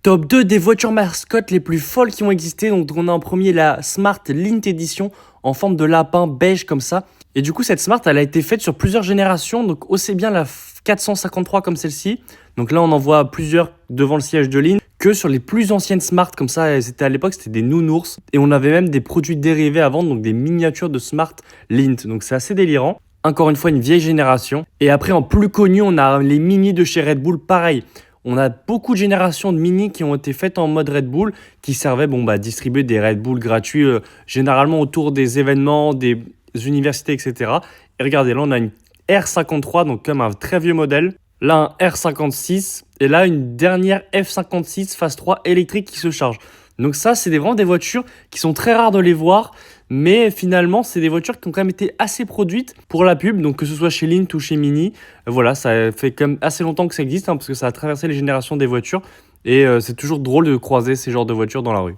Top 2 des voitures mascottes les plus folles qui ont existé. Donc on a en premier la Smart Lint Edition en forme de lapin beige comme ça. Et du coup cette Smart elle a été faite sur plusieurs générations. Donc aussi bien la 453 comme celle-ci. Donc là on en voit plusieurs devant le siège de Lint. Que sur les plus anciennes Smart comme ça. C'était à l'époque c'était des nounours. Et on avait même des produits dérivés à vendre. Donc des miniatures de Smart Lint. Donc c'est assez délirant. Encore une fois une vieille génération. Et après en plus connu on a les mini de chez Red Bull. Pareil. On a beaucoup de générations de mini qui ont été faites en mode Red Bull, qui servaient à distribuer des Red Bull gratuits, généralement autour des événements, des universités, etc. Et regardez, là, on a une R53, donc comme un très vieux modèle. Là, un R56. Et là, une dernière F56 phase 3 électrique qui se charge. Donc ça, c'est vraiment des voitures qui sont très rares de les voir. Mais finalement, c'est des voitures qui ont quand même été assez produites pour la pub. Donc que ce soit chez Lint ou chez Mini. Voilà, ça fait quand même assez longtemps que ça existe. Parce que ça a traversé les générations des voitures. Et c'est toujours drôle de croiser ces genres de voitures dans la rue.